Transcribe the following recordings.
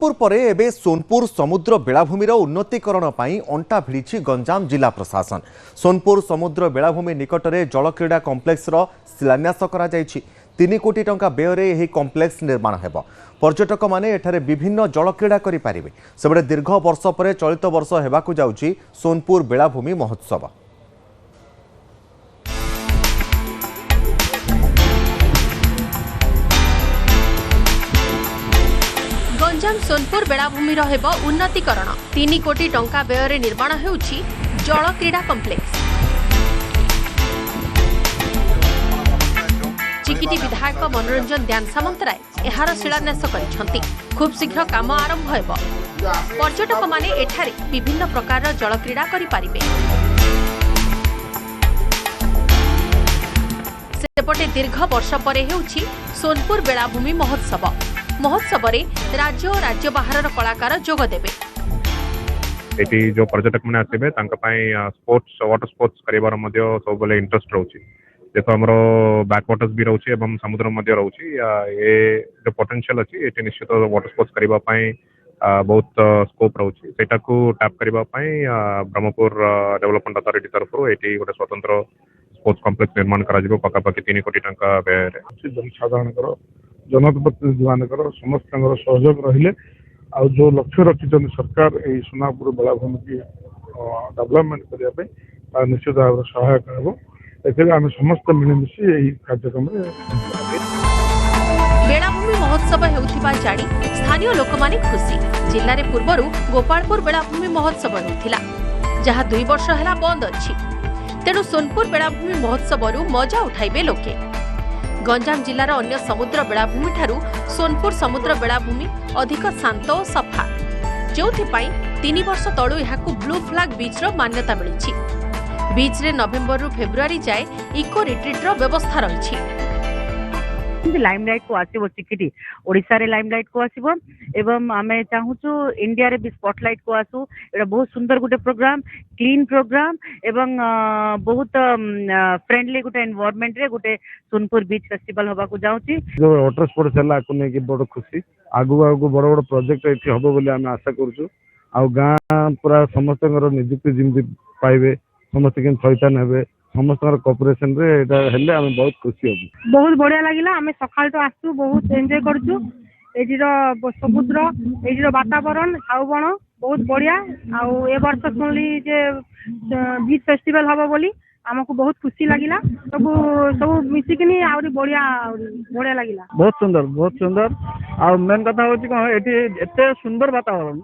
सोनपुर परे एबे सोनपुर समुद्र बेलाभूमिर उन्नतीकरण पर अंटा भिड़ी गंजाम जिला प्रशासन। सोनपुर समुद्र बेलाभूमि निकटरे जलक्रीड़ा कम्प्लेक्स शिलान्यास करा 3 कोटी टंका व्यय यह कम्प्लेक्स निर्माण हेब। पर्यटक माने एठारे विभिन्न जलक्रीड़ा करें। सेबड़े दीर्घ वर्ष पर चलित वर्ष हेबाकु जाउछि सोनपुर बेलाभूमि महोत्सव। गंजाम सोनपुर बेलाभूमि हेब उन्नतीकरण। 3 कोटी टंका व्यय निर्माण हेउछि जल क्रीड़ा कम्प्लेक्स। चिकिटी विधायक मनोरंजन ध्यान सामंतराय एहार शिलान्यास करिसेंति। खूब शीघ्र काम आरंभ हेब। पर्यटक माने एठारे विभिन्न प्रकार जल क्रीड़ा करि पारिबे। सेपटे दीर्घ वर्ष पर हेउछि सोनपुर बेलाभूमि महोत्सव। महोत्सव राज्य और राज्य बाहर कलाकार जोग देबे। एटी जो पर्यटक मैंने आसबे स्पोर्ट्स वाटर स्पोर्ट्स करिवार मध्य सब बेले इंटरेस्ट रोची। जेतो हमरो बैक वाटर्स भी रोची एवं समुद्र मध्य रोची। ए जो पोटेंशियल अछि एटी निश्चित वाटर स्पोर्ट्स करिवा पई बहुत स्कोप रोची। सेटा को टैप करिवा पई ब्रह्मपुर डेवलपमेंट अथॉरिटी तरफ एटी गोटे स्वतंत्र स्पोर्ट्स कॉम्प्लेक्स निर्माण करा जिवो पकापकी 3 कोटी टंका व्यय रे। जनसाधारण जनप्रतिनिधि मानकर समस्त सहयोग रहिले आ जो लक्ष्य रखिछन सरकार ए सोनापुर बेलाभूमि की डेवलपमेंट करने निश्चित भाव सहायक हेबो। एथिरे आम समस्त मिलिमिशि एही कार्यक्रम रे बेलाभूमि महोत्सव हेउथिबा जानी स्थानीय लोक माने खुशी। जिल्ला रे पूर्वरु गोपालपुर बेलाभूमि महोत्सव होथिला, जहा 2 वर्ष हैला बंद अछि। तेणु सोनपुर बेलाभूमि महोत्सव मजा उठाइबे लोके। गंजाम जिलार अन्य समुद्र बेलाभूमि ठारू सोनपुर समुद्र बेलाभूमि अधिक शांत और सफा, जो 3 वर्ष तलू यहाकू ब्लू फ्लैग बीच रो मान्यता मिली। बीच रे नवेम्बर रु फेब्रुआरी जाए इको रिट्रीट रो व्यवस्था रही। लाइमलाइट को आसीबो चिकिटी ओडिसा रे लाइमलाइट को आसीबो एवं आमे चाहूछु इंडिया रे भी स्पॉटलाइट को आसु। एटा बहुत सुंदर गुटे प्रोग्राम, क्लीन प्रोग्राम एवं बहुत फ्रेंडली गुटे एनवायरनमेंट रे गुटे सोनपुर बीच फेस्टिवल होबा को जाउची। जो वाटर स्पोर्ट्स हला को ने की बड़ खुशी। आगु आगु बड़ बड़ प्रोजेक्ट एठी होबो बोली आमे आशा करछु। आ गां पूरा समस्तकर नियुक्ति जिमि पाइबे, समस्त के सहितान हेबे, समस्त कोऑपरेशन रे एटा हेले आमे बहुत खुशी होबो। बहुत बढ़िया लागिला। आमे सकाळ तो आसु, बहुत एन्जॉय करछु। एजिरो समुद्र, एजिरो वातावरण, झाउबण बहुत बढ़िया। आ ए वर्ष सुनली जे बीच फेस्टिवल हबो बोली हमको बहुत खुशी लागिला। सब मिसिकिनी आउरी बढ़िया लागिला। बहुत सुंदर। आ मेन कथा होची को एठी एते सुंदर वातावरण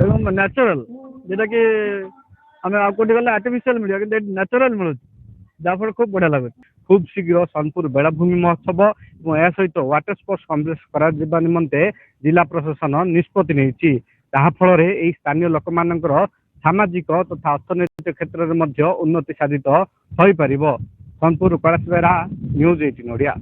एवं नेचुरल, जेटा कि हमें आपको गले आर्टिफिशियल मिलिया कि नेचुरल मिलुछ, जाफल खूब बढ़िया लगे। खूब शीघ्र सोनपुर बेलाभूमि महोत्सव और या सहित वाटर स्पोर्ट्स कॉम्प्लेक्स करा जिबा निमंते जिला प्रशासन निष्पत्ति नेछि। ताहा फल रे एई स्थानीय लोक मानकर सामाजिक तथा अर्थनैतिक क्षेत्र में उन्नति साधित होई परिबो। सोनपुर कैलाश बेरा, न्यूज 18 ओडिया।